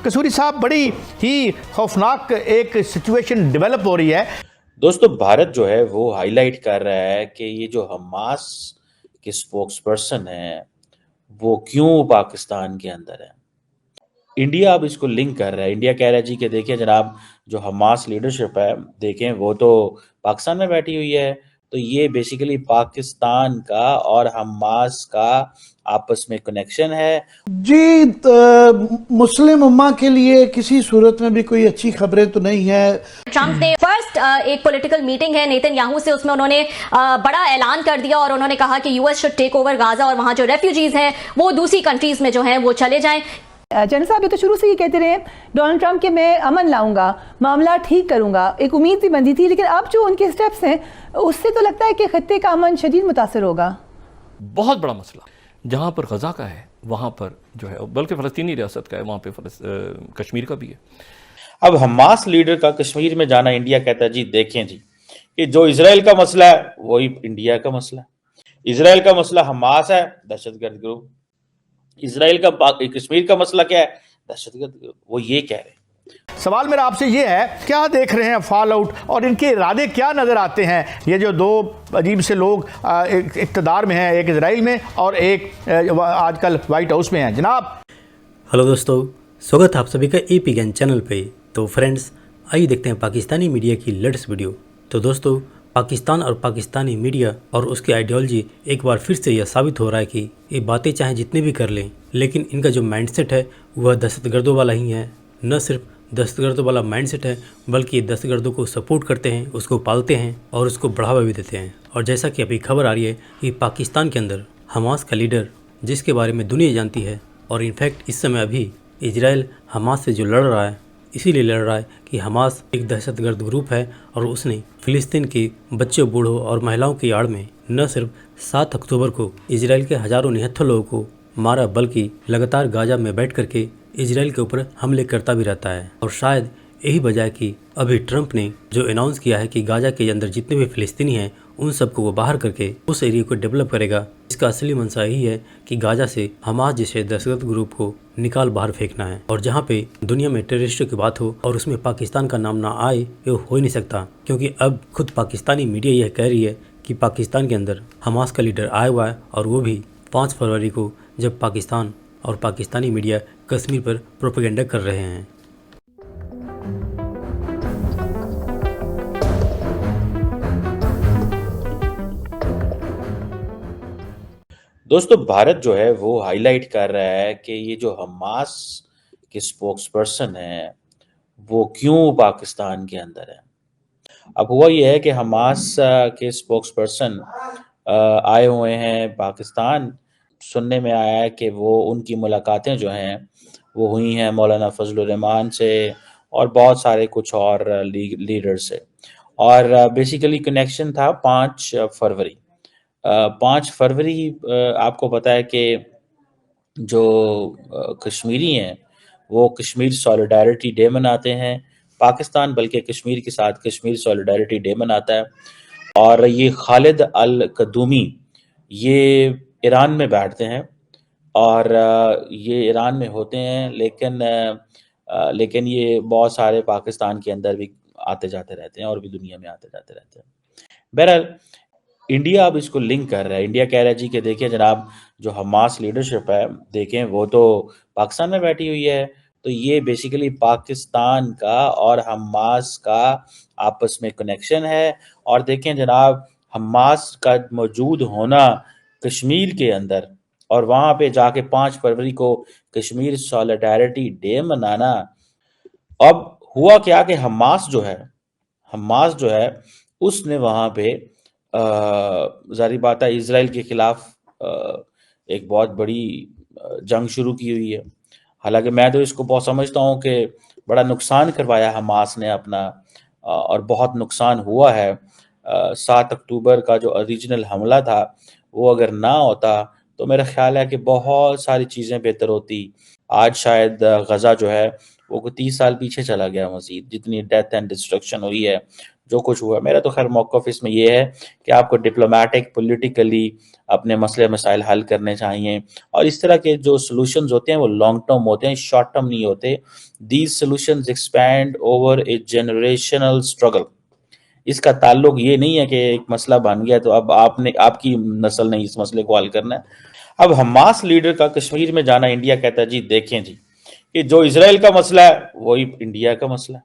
कसूरी साहब, बड़ी ही खौफनाक एक सिचुएशन डेवलप हो रही है। दोस्तों, भारत जो है वो हाईलाइट कर रहा है कि ये जो हमास के स्पोक्स पर्सन हैं वो क्यों पाकिस्तान के अंदर है। इंडिया अब इसको लिंक कर रहा है। इंडिया कह रहा है जी कि देखिए जनाब, जो हमास लीडरशिप है देखें वो तो पाकिस्तान में बैठी हुई है, तो ये बेसिकली पाकिस्तान का और हमास का आपस में कनेक्शन है। जी, मुस्लिम उम्मा के लिए किसी सूरत में भी कोई अच्छी खबरें तो नहीं है। ट्रंप ने फर्स्ट एक पॉलिटिकल मीटिंग है नेतन्याहू से, उसमें उन्होंने बड़ा ऐलान कर दिया और उन्होंने कहा कि US should take over Gaza और वहां जो रेफ्यूजीज हैं वो दूसरी कंट्रीज में जो हैं वो चले जाएं। जनरल साहब ये तो शुरू से ही कहते रहे डोनाल्ड ट्रंप के मैं अमन लाऊंगा, मामला ठीक करूंगा, एक उम्मीद भी बंधी थी, लेकिन अब जो उनके स्टेप्स हैं उससे तो लगता है कि खत्ते का अमन शदीद मुतासर होगा। बहुत बड़ा मसला जहाँ पर गजा का है वहाँ पर जो है, बल्कि फ़लस्तीनी रियासत का है, वहाँ पे कश्मीर का भी है। अब हमास लीडर का कश्मीर में जाना, इंडिया कहता है जी देखें जी कि जो इजराइल का मसला है वही इंडिया का मसला है। इजराइल का मसला हमास है, दहशतगर्द ग्रुप। इजराइल का कश्मीर का मसला क्या है, दहशतगर्द ग्रुप। वो ये कह रहे हैं। सवाल मेरा आपसे ये है, क्या देख रहे हैं फॉल आउट और इनके इरादे क्या नज़र आते हैं? ये जो दो अजीब से लोग इक़्तिदार में हैं, एक इजराइल में और एक आजकल वाइट हाउस में हैं। जनाब हेलो दोस्तों, स्वागत है आप सभी का एपी ज्ञान चैनल पे। तो फ्रेंड्स, आइए देखते हैं पाकिस्तानी मीडिया की लेटेस्ट वीडियो। तो दोस्तों, पाकिस्तान और पाकिस्तानी मीडिया और उसकी आइडियोलॉजी एक बार फिर से यह साबित हो रहा है कि ये बातें चाहे जितने भी कर लें, लेकिन इनका जो माइंडसेट है वह दहशतगर्दों वाला ही है। न सिर्फ दहशतगर्दों वाला माइंडसेट है, बल्कि दहशतगर्दों को सपोर्ट करते हैं, उसको पालते हैं और उसको बढ़ावा भी देते हैं। और जैसा कि अभी खबर आ रही है कि पाकिस्तान के अंदर हमास का लीडर, जिसके बारे में दुनिया जानती है, और इनफैक्ट इस समय अभी इजराइल हमास से जो लड़ रहा है, इसीलिए लड़ रहा है कि हमास एक दहशतगर्द ग्रुप है और उसने फ़िलिस्तीन के बच्चों, बूढ़ों और महिलाओं की आड़ में न सिर्फ 7 अक्टूबर को इजराइल के हज़ारों निहत्थर लोगों को मारा, बल्कि लगातार गाजा में बैठ करके इजराइल के ऊपर हमले करता भी रहता है। और शायद यही वजह है कि अभी ट्रंप ने जो अनाउंस किया है कि गाजा के अंदर जितने भी फ़िलिस्तीनी हैं उन सबको वो बाहर करके उस एरिया को डेवलप करेगा। इसका असली मंशा यही है कि गाजा से हमास जैसे दहशतगर्द ग्रुप को निकाल बाहर फेंकना है। और जहाँ पे दुनिया में टेररिस्टों की बात हो और उसमें पाकिस्तान का नाम ना आए, ये हो ही नहीं सकता, क्योंकि अब खुद पाकिस्तानी मीडिया यह कह रही है कि पाकिस्तान के अंदर हमास का लीडर आया हुआ है, और वो भी 5 फरवरी को, जब पाकिस्तान और पाकिस्तानी मीडिया कश्मीर पर प्रोपेगेंडा कर रहे हैं। दोस्तों, भारत जो है वो हाईलाइट कर रहा है कि ये जो हमास के स्पोक्स पर्सन हैं वो क्यों पाकिस्तान के अंदर है। अब हुआ ये है कि हमास के स्पोक्स पर्सन आए हुए हैं पाकिस्तान। सुनने में आया है कि वो उनकी मुलाकातें जो हैं वो हुई हैं मौलाना फजलुर रहमान से और बहुत सारे कुछ और लीडर से। और बेसिकली कनेक्शन था 5 फरवरी। 5 फरवरी आपको पता है कि जो कश्मीरी हैं वो कश्मीर सॉलिडारिटी डे मनाते हैं। पाकिस्तान बल्कि कश्मीर के साथ कश्मीर सॉलिडारिटी डे मनाता है। और ये खालिद अल कदूमी ये ईरान में बैठते हैं और ये ईरान में होते हैं, लेकिन ये बहुत सारे पाकिस्तान के अंदर भी आते जाते रहते हैं और भी दुनिया में आते जाते रहते हैं। बहरहाल, इंडिया अब इसको लिंक कर रहा है। इंडिया कह रहा है जी कि देखिए जनाब, जो हमास लीडरशिप है देखें वो तो पाकिस्तान में बैठी हुई है, तो ये बेसिकली पाकिस्तान का और हमास का आपस में कनेक्शन है। और देखें जनाब, हमास का मौजूद होना कश्मीर के अंदर और वहाँ पे जाके 5 फरवरी को कश्मीर सॉलिडारिटी डे मनाना। अब हुआ क्या कि हमास जो है उसने वहाँ पे जारी बात है इजराइल के खिलाफ एक बहुत बड़ी जंग शुरू की हुई है। हालांकि मैं तो इसको बहुत समझता हूँ कि बड़ा नुकसान करवाया हमास ने अपना, और बहुत नुकसान हुआ है। 7 अक्टूबर का जो ओरिजिनल हमला था वो अगर ना होता तो मेरा ख्याल है कि बहुत सारी चीज़ें बेहतर होती। आज शायद गजा जो है वो 30 साल पीछे चला गया मजीद, जितनी डेथ एंड डिस्ट्रक्शन हुई है। جو کچھ ہوا. میرا تو خیر موقف اس میں یہ ہے کہ آپ کو ڈپلومیٹک پولیٹیکلی اپنے مسئلے مسائل حل کرنے چاہیے, اور اس طرح کے جو سلوشنز ہوتے ہیں وہ لانگ ٹرم ہوتے ہیں, شارٹ ٹرم نہیں ہوتے. These solutions expand over a generational struggle. اس کا تعلق یہ نہیں ہے کہ ایک مسئلہ بن گیا تو اب آپ کی نسل نے اس مسئلے کو حل کرنا ہے. اب حماس لیڈر کا کشمیر میں جانا, انڈیا کہتا ہے جی دیکھیں جی کہ جو اسرائیل کا مسئلہ ہے وہی انڈیا کا مسئلہ ہے.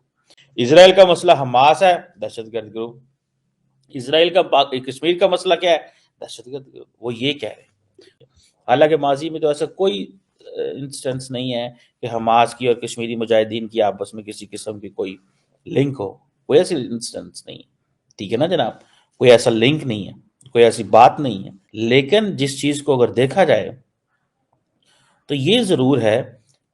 اسرائیل کا مسئلہ حماس ہے, دہشت گرد گروپ. اسرائیل کا کشمیر کا مسئلہ کیا ہے, دہشت گرد گروپ. وہ یہ کہہ رہے ہیں. حالانکہ ماضی میں تو ایسا کوئی انسٹنس نہیں ہے کہ حماس کی اور کشمیری مجاہدین کی آپس میں کسی قسم کی کوئی لنک ہو. کوئی ایسی انسٹنس نہیں, ٹھیک ہے نا جناب, کوئی ایسا لنک نہیں ہے, کوئی ایسی بات نہیں ہے. لیکن جس چیز کو اگر دیکھا جائے تو یہ ضرور ہے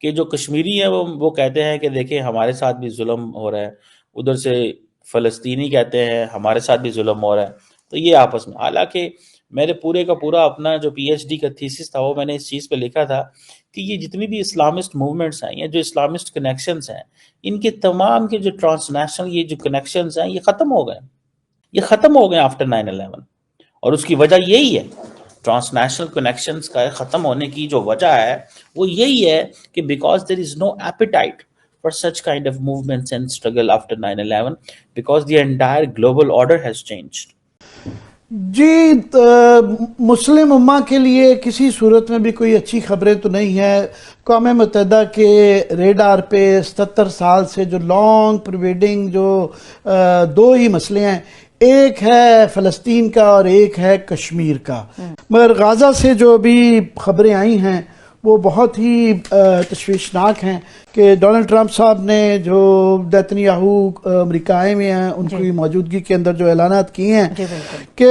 کہ جو کشمیری ہیں وہ کہتے ہیں کہ دیکھیں ہمارے ساتھ بھی ظلم ہو رہا ہے, ادھر سے فلسطینی کہتے ہیں ہمارے ساتھ بھی ظلم ہو رہا ہے. تو یہ آپس میں, حالانکہ میرے پورے کا پورا اپنا جو پی ایچ ڈی کا تھیسس تھا وہ میں نے اس چیز پہ لکھا تھا کہ یہ جتنی بھی اسلامسٹ موومنٹس ہیں یا جو اسلامسٹ کنیکشنز ہیں, ان کے تمام کے جو ٹرانس نیشنل یہ جو کنیکشنز ہیں یہ ختم ہو گئے. یہ ختم ہو گئے آفٹر 9/11, اور اس کی وجہ یہی ہے. ٹرانس نیشنل کنیکشنز کا ختم ہونے کی جو وجہ ہے وہ یہی ہے کہ because there is no appetite for such kind of movements and struggle after 9/11 because the entire global order has changed. جی مسلم امہ کے لیے کسی صورت میں بھی کوئی اچھی خبریں تو نہیں ہے. اقوام متحدہ کے ریڈار پہ 77 سال سے جو لانگ پرویڈنگ جو دو ہی مسئلے ہیں, ایک ہے فلسطین کا اور ایک ہے کشمیر کا. مگر غازہ سے جو بھی خبریں آئی ہیں وہ بہت ہی تشویشناک ہیں کہ ڈونلڈ ٹرمپ صاحب نے جو نیتن یاہو امریکہ آئے ہوئے ہیں ان کی موجودگی کے اندر جو اعلانات کیے ہیں کہ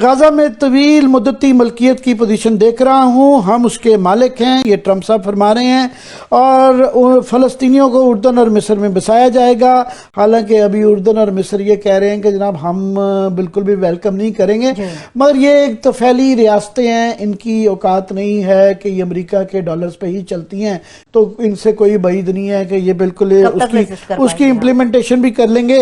غزہ میں طویل مدتی ملکیت کی پوزیشن دیکھ رہا ہوں, ہم اس کے مالک ہیں, یہ ٹرمپ صاحب فرما رہے ہیں, اور فلسطینیوں کو اردن اور مصر میں بسایا جائے گا. حالانکہ ابھی اردن اور مصر یہ کہہ رہے ہیں کہ جناب ہم بالکل بھی ویلکم نہیں کریں گے, مگر یہ ایک طفیلی ریاستیں ہیں, ان کی اوقات نہیں ہے کہ یہ امریکہ کے ڈالرز پہ ہی چلتی ہیں, تو ان سے کوئی بعید نہیں ہے کہ یہ بالکل اس کی امپلیمنٹیشن بھی کر لیں گے.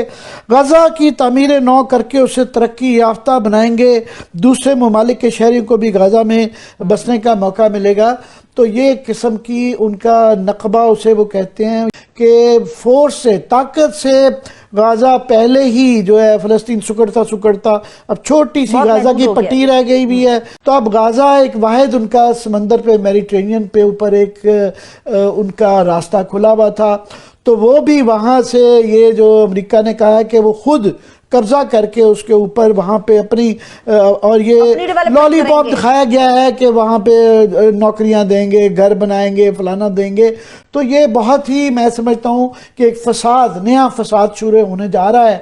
غزہ کی تعمیر نو کر کے اسے ترقی یافتہ بنائیں گے, دوسرے ممالک کے شہریوں کو بھی غزہ میں بسنے کا موقع ملے گا. تو یہ ایک قسم کی ان کا نقبہ اسے وہ کہتے ہیں کہ فورس سے, طاقت سے غزہ پہلے ہی جو ہے فلسطین سکڑتا اب چھوٹی سی غزہ کی پٹی رہ گئی بھی ہے. تو اب غزہ ایک واحد ان کا سمندر پہ میڈیٹرینین پہ اوپر ایک ان کا راستہ کھلا ہوا تھا, تو وہ بھی وہاں سے یہ جو امریکہ نے کہا ہے کہ وہ خود قبضہ کر کے اس کے اوپر وہاں پہ اپنی اور یہ لالی پاپ دکھایا گیا ہے کہ وہاں پہ نوکریاں دیں گے, گھر بنائیں گے, فلانا دیں گے. تو یہ بہت ہی میں سمجھتا ہوں کہ ایک فساد, نیا فساد شروع ہونے جا رہا ہے.